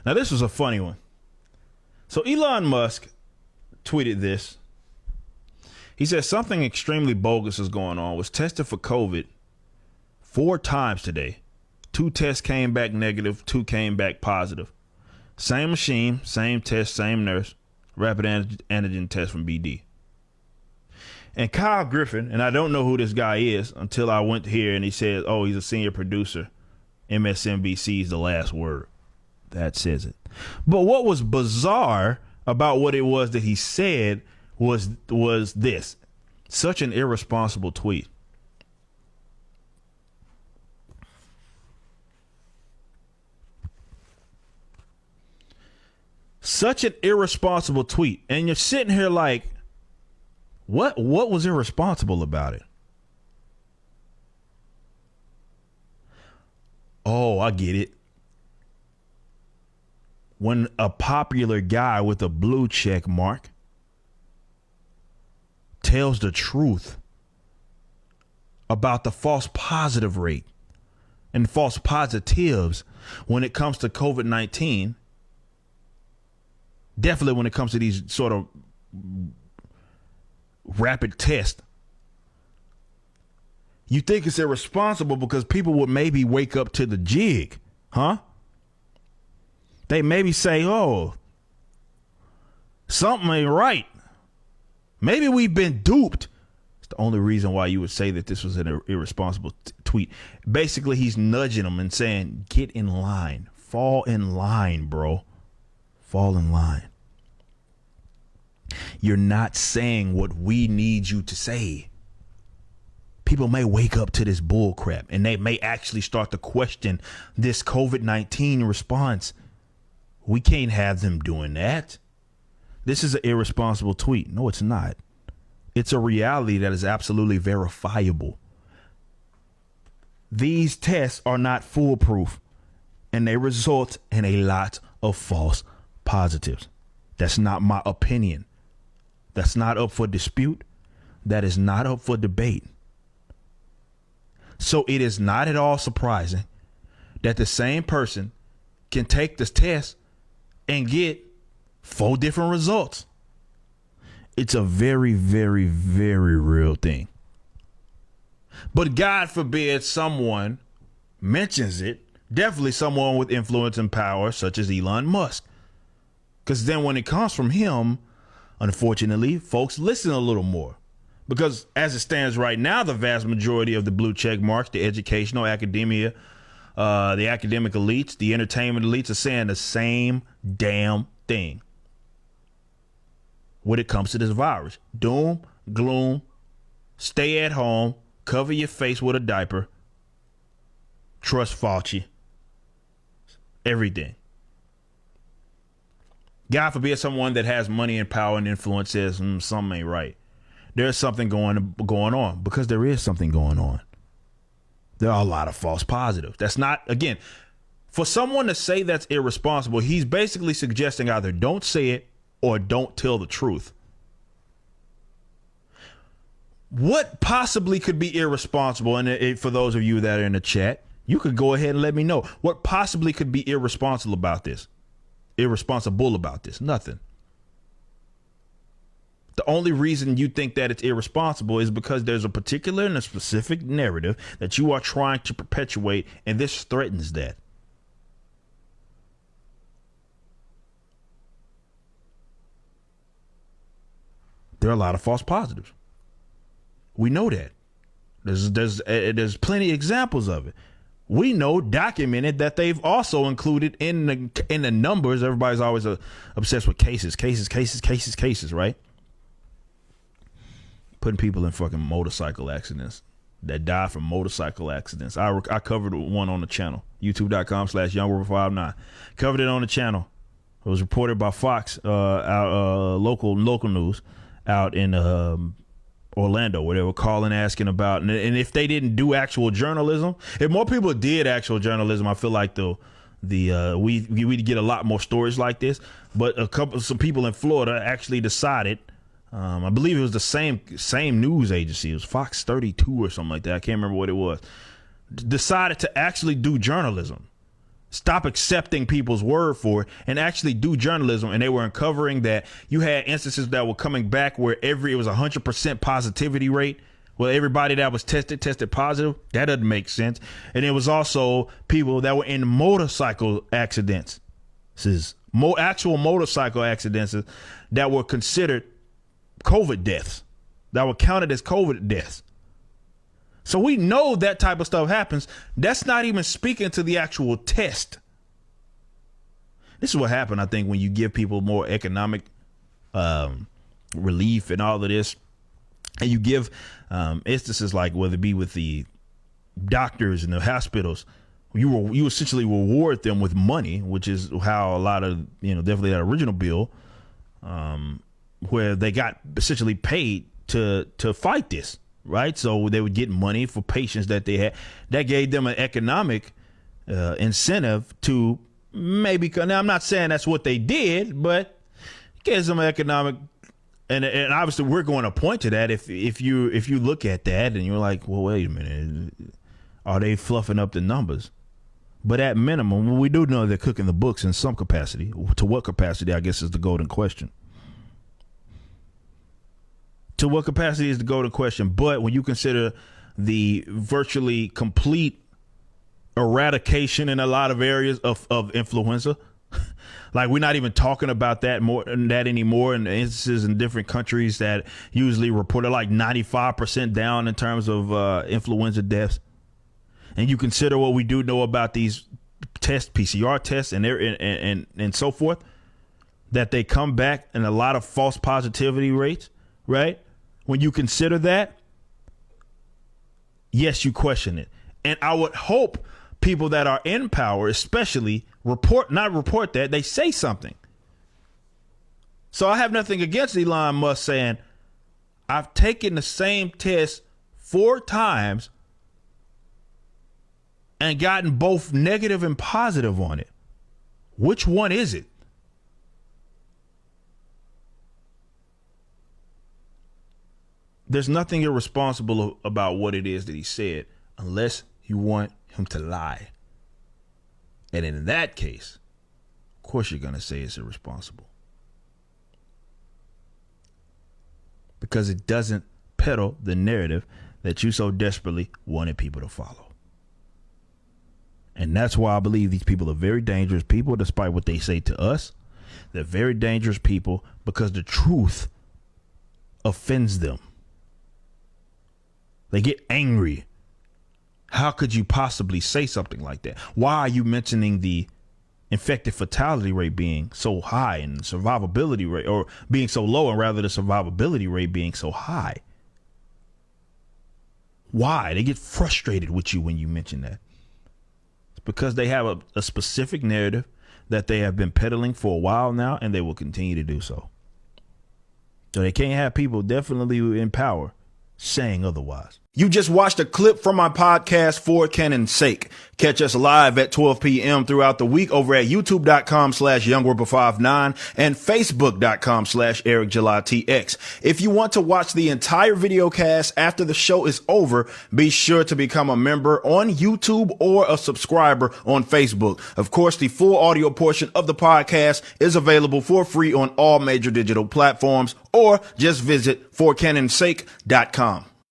Now, this was a funny one. So Elon Musk tweeted this. He said something extremely bogus is going on. Was tested for COVID 4 times today. 2 tests came back negative. 2 came back positive. Same machine, same test, same nurse. Rapid antigen test from BD. And Kyle Griffin, and I don't know who this guy is until I went here and he said, oh, he's a senior producer. MSNBC's The Last Word. That says it. But what was bizarre about what it was that he said was this. Such an irresponsible tweet. Such an irresponsible tweet. And you're sitting here like, what was irresponsible about it? Oh, I get it. When a popular guy with a blue check mark tells the truth about the false positive rate and false positives when it comes to COVID-19, definitely when it comes to these sort of rapid tests, you think it's irresponsible because people would maybe wake up to the jig, huh? They maybe say, oh, something ain't right. Maybe we've been duped. It's the only reason why you would say that this was an irresponsible tweet. Basically, he's nudging them and saying, get in line. Fall in line, bro. Fall in line. You're not saying what we need you to say. People may wake up to this bull crap and they may actually start to question this COVID-19 response. We can't have them doing that. This is an irresponsible tweet. No, it's not. It's a reality that is absolutely verifiable. These tests are not foolproof and they result in a lot of false positives. That's not my opinion. That's not up for dispute. That is not up for debate. So it is not at all surprising that the same person can take this test and get 4 different results. It's a very, very, very real thing. But God forbid someone mentions it. Definitely someone with influence and power, such as Elon Musk. Because then when it comes from him, unfortunately, folks listen a little more. Because as it stands right now, the vast majority of the blue check marks, the educational, academia, the academic elites, the entertainment elites are saying the same damn thing when it comes to this virus. Doom, gloom, stay at home, cover your face with a diaper, trust Fauci, everything. God forbid someone that has money and power and influence says something ain't right. There's something going on, because there is something going on. There are a lot of false positives. That's not, again, for someone to say that's irresponsible, he's basically suggesting either don't say it or don't tell the truth. What possibly could be irresponsible? And for those of you that are in the chat, you could go ahead and let me know what possibly could be irresponsible about this. Nothing. The only reason you think that it's irresponsible is because there's a particular and a specific narrative that you are trying to perpetuate, and this threatens that. There are a lot of false positives. We know that. There's plenty of examples of it. We know, documented, that they've also included in the numbers. Everybody's always obsessed with cases, right? Putting people in fucking motorcycle accidents that die from motorcycle accidents. I covered one on the channel, youtube.com/YoungRover59. Covered it on the channel. It was reported by Fox, local news out in Orlando, where they were calling, asking about, and if they didn't do actual journalism, if more people did actual journalism, I feel like we'd get a lot more stories like this. But some people in Florida actually decided, I believe it was the same news agency, it was Fox 32 or something like that, I can't remember what it was, decided to actually do journalism. Stop accepting people's word for it and actually do journalism. And they were uncovering that you had instances that were coming back where it was 100% positivity rate. Well, everybody that was tested positive. That doesn't make sense. And it was also people that were in motorcycle accidents. This is actual motorcycle accidents that were considered COVID deaths, that were counted as COVID deaths. So we know that type of stuff happens. That's not even speaking to the actual test. This is what happened, I think, when you give people more economic relief and all of this. And you give instances like whether it be with the doctors and the hospitals, you essentially reward them with money, which is how a lot of, definitely that original bill, where they got essentially paid to fight this. Right. So they would get money for patients that they had. That gave them an economic incentive to maybe. Now, I'm not saying that's what they did, but it gives them an economic. And obviously, we're going to point to that if you look at that and you're like, well, wait a minute. Are they fluffing up the numbers? But at minimum, we do know they're cooking the books in some capacity. To what capacity, I guess, is the golden question. To what capacity is the golden question. But when you consider the virtually complete eradication in a lot of areas of influenza, like we're not even talking about that anymore in instances in different countries that usually reported like 95% down in terms of influenza deaths. And you consider what we do know about these PCR tests and so forth, that they come back in a lot of false positivity rates, right? When you consider that, yes, you question it. And I would hope people that are in power, especially, not report that, they say something. So I have nothing against Elon Musk saying, I've taken the same test 4 times and gotten both negative and positive on it. Which one is it? There's nothing irresponsible about what it is that he said, unless you want him to lie. And in that case, of course you're going to say it's irresponsible. Because it doesn't peddle the narrative that you so desperately wanted people to follow. And that's why I believe these people are very dangerous people, despite what they say to us. They're very dangerous people because the truth offends them. They get angry. How could you possibly say something like that? Why are you mentioning the infected fatality rate being so high and survivability rate, or being so low, and rather the survivability rate being so high? Why? They get frustrated with you when you mention that. It's because they have a specific narrative that they have been peddling for a while now, and they will continue to do so. So they can't have people definitely in power saying otherwise. You just watched a clip from my podcast, For Canon's Sake. Catch us live at 12 p.m. throughout the week over at youtube.com/YoungRipper59 and facebook.com/EricJulyTX. If you want to watch the entire video cast after the show is over, be sure to become a member on YouTube or a subscriber on Facebook. Of course, the full audio portion of the podcast is available for free on all major digital platforms, or just visit forcanonsake.com.